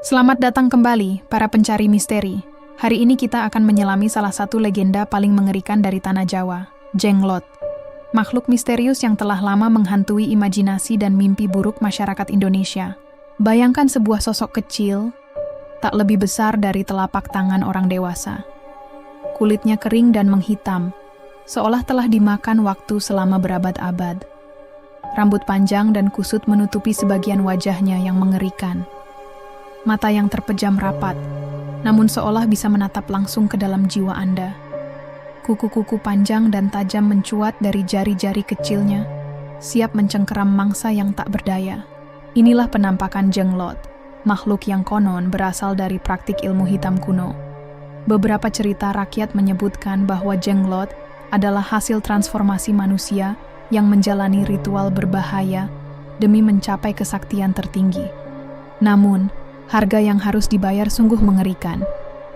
Selamat datang kembali, para pencari misteri. Hari ini kita akan menyelami salah satu legenda paling mengerikan dari tanah Jawa, Jenglot. Makhluk misterius yang telah lama menghantui imajinasi dan mimpi buruk masyarakat Indonesia. Bayangkan sebuah sosok kecil, tak lebih besar dari telapak tangan orang dewasa. Kulitnya kering dan menghitam, seolah telah dimakan waktu selama berabad-abad. Rambut panjang dan kusut menutupi sebagian wajahnya yang mengerikan. Mata yang terpejam rapat, namun seolah bisa menatap langsung ke dalam jiwa Anda. Kuku-kuku panjang dan tajam mencuat dari jari-jari kecilnya, siap mencengkeram mangsa yang tak berdaya. Inilah penampakan Jenglot, makhluk yang konon berasal dari praktik ilmu hitam kuno. Beberapa cerita rakyat menyebutkan bahwa Jenglot adalah hasil transformasi manusia yang menjalani ritual berbahaya demi mencapai kesaktian tertinggi. Namun, harga yang harus dibayar sungguh mengerikan.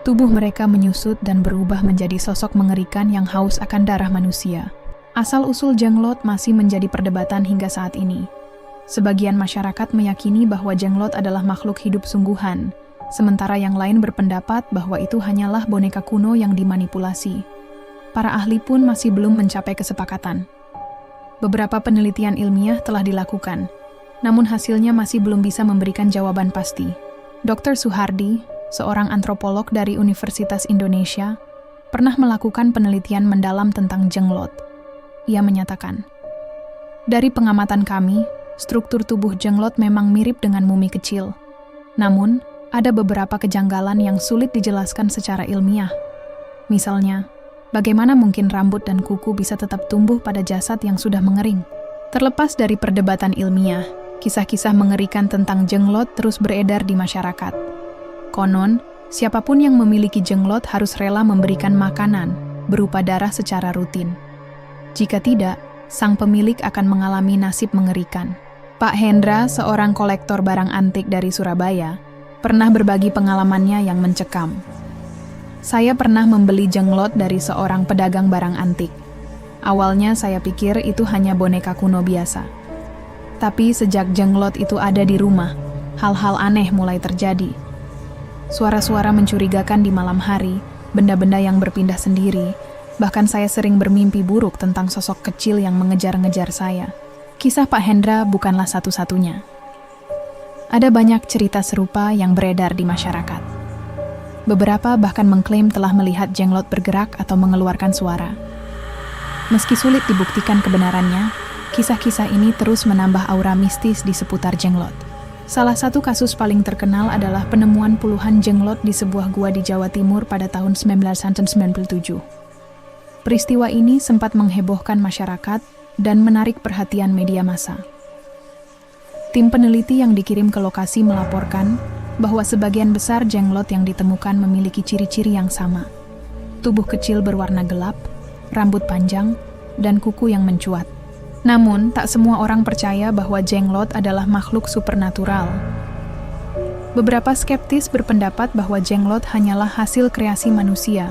Tubuh mereka menyusut dan berubah menjadi sosok mengerikan yang haus akan darah manusia. Asal-usul Jenglot masih menjadi perdebatan hingga saat ini. Sebagian masyarakat meyakini bahwa Jenglot adalah makhluk hidup sungguhan, sementara yang lain berpendapat bahwa itu hanyalah boneka kuno yang dimanipulasi. Para ahli pun masih belum mencapai kesepakatan. Beberapa penelitian ilmiah telah dilakukan, namun hasilnya masih belum bisa memberikan jawaban pasti. Dr. Suhardi, seorang antropolog dari Universitas Indonesia, pernah melakukan penelitian mendalam tentang Jenglot. Ia menyatakan, "Dari pengamatan kami, struktur tubuh Jenglot memang mirip dengan mumi kecil. Namun, ada beberapa kejanggalan yang sulit dijelaskan secara ilmiah. Misalnya, bagaimana mungkin rambut dan kuku bisa tetap tumbuh pada jasad yang sudah mengering?" Terlepas dari perdebatan ilmiah, kisah-kisah mengerikan tentang Jenglot terus beredar di masyarakat. Konon, siapapun yang memiliki Jenglot harus rela memberikan makanan berupa darah secara rutin. Jika tidak, sang pemilik akan mengalami nasib mengerikan. Pak Hendra, seorang kolektor barang antik dari Surabaya, pernah berbagi pengalamannya yang mencekam. "Saya pernah membeli Jenglot dari seorang pedagang barang antik. Awalnya saya pikir itu hanya boneka kuno biasa. Tapi sejak Jenglot itu ada di rumah, hal-hal aneh mulai terjadi. Suara-suara mencurigakan di malam hari, benda-benda yang berpindah sendiri, bahkan saya sering bermimpi buruk tentang sosok kecil yang mengejar-ngejar saya." Kisah Pak Hendra bukanlah satu-satunya. Ada banyak cerita serupa yang beredar di masyarakat. Beberapa bahkan mengklaim telah melihat Jenglot bergerak atau mengeluarkan suara. Meski sulit dibuktikan kebenarannya, kisah-kisah ini terus menambah aura mistis di seputar Jenglot. Salah satu kasus paling terkenal adalah penemuan puluhan Jenglot di sebuah gua di Jawa Timur pada tahun 1997. Peristiwa ini sempat menghebohkan masyarakat dan menarik perhatian media massa. Tim peneliti yang dikirim ke lokasi melaporkan bahwa sebagian besar Jenglot yang ditemukan memiliki ciri-ciri yang sama. Tubuh kecil berwarna gelap, rambut panjang, dan kuku yang mencuat. Namun, tak semua orang percaya bahwa Jenglot adalah makhluk supernatural. Beberapa skeptis berpendapat bahwa Jenglot hanyalah hasil kreasi manusia,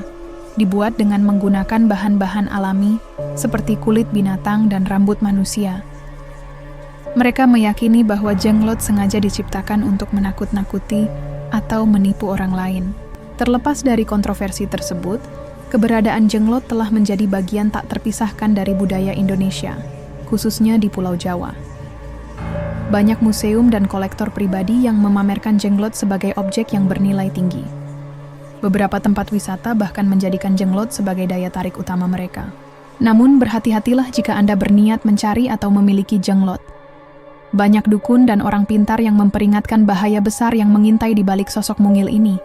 dibuat dengan menggunakan bahan-bahan alami seperti kulit binatang dan rambut manusia. Mereka meyakini bahwa Jenglot sengaja diciptakan untuk menakut-nakuti atau menipu orang lain. Terlepas dari kontroversi tersebut, keberadaan Jenglot telah menjadi bagian tak terpisahkan dari budaya Indonesia, khususnya di Pulau Jawa. Banyak museum dan kolektor pribadi yang memamerkan Jenglot sebagai objek yang bernilai tinggi. Beberapa tempat wisata bahkan menjadikan Jenglot sebagai daya tarik utama mereka. Namun berhati-hatilah jika Anda berniat mencari atau memiliki Jenglot. Banyak dukun dan orang pintar yang memperingatkan bahaya besar yang mengintai di balik sosok mungil ini.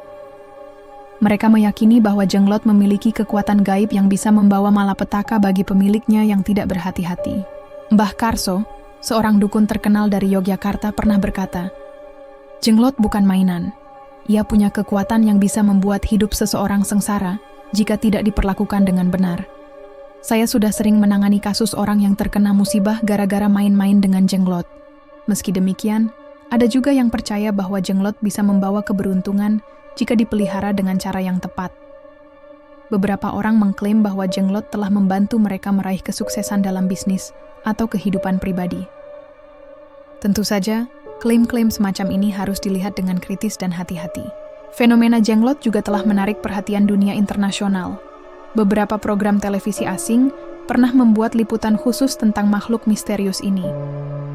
Mereka meyakini bahwa Jenglot memiliki kekuatan gaib yang bisa membawa malapetaka bagi pemiliknya yang tidak berhati-hati. Mbah Karso, seorang dukun terkenal dari Yogyakarta, pernah berkata, "Jenglot bukan mainan. Ia punya kekuatan yang bisa membuat hidup seseorang sengsara jika tidak diperlakukan dengan benar. Saya sudah sering menangani kasus orang yang terkena musibah gara-gara main-main dengan Jenglot. Meski demikian, ada juga yang percaya bahwa Jenglot bisa membawa keberuntungan jika dipelihara dengan cara yang tepat." Beberapa orang mengklaim bahwa Jenglot telah membantu mereka meraih kesuksesan dalam bisnis atau kehidupan pribadi. Tentu saja, Klaim-klaim semacam ini harus dilihat dengan kritis dan hati-hati. Fenomena jenglot juga telah menarik perhatian dunia internasional. Beberapa program televisi asing pernah membuat liputan khusus tentang makhluk misterius ini.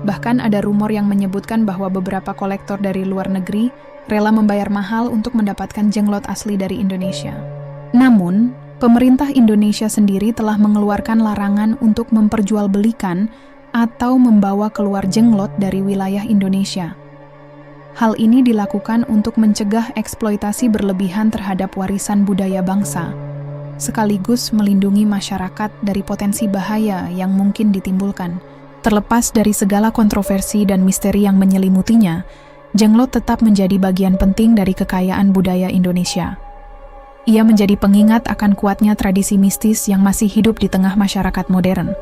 Bahkan ada rumor yang menyebutkan bahwa beberapa kolektor dari luar negeri rela membayar mahal untuk mendapatkan jenglot asli dari Indonesia. Namun, pemerintah Indonesia sendiri telah mengeluarkan larangan untuk memperjualbelikan atau membawa keluar jenglot dari wilayah Indonesia. Hal ini dilakukan untuk mencegah eksploitasi berlebihan terhadap warisan budaya bangsa, sekaligus melindungi masyarakat dari potensi bahaya yang mungkin ditimbulkan. Terlepas dari segala kontroversi dan misteri yang menyelimutinya, jenglot tetap menjadi bagian penting dari kekayaan budaya Indonesia. Ia menjadi pengingat akan kuatnya tradisi mistis yang masih hidup di tengah masyarakat modern,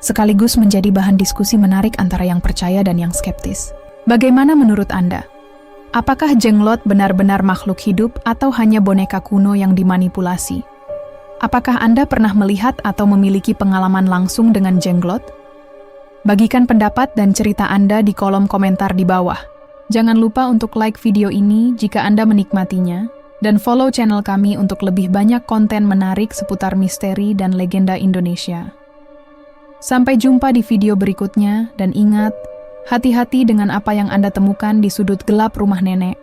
sekaligus menjadi bahan diskusi menarik antara yang percaya dan yang skeptis. Bagaimana menurut Anda? Apakah jenglot benar-benar makhluk hidup atau hanya boneka kuno yang dimanipulasi? Apakah Anda pernah melihat atau memiliki pengalaman langsung dengan jenglot? Bagikan pendapat dan cerita Anda di kolom komentar di bawah. Jangan lupa untuk like video ini jika Anda menikmatinya, dan follow channel kami untuk lebih banyak konten menarik seputar misteri dan legenda Indonesia. Sampai jumpa di video berikutnya, dan ingat, hati-hati dengan apa yang Anda temukan di sudut gelap rumah nenek.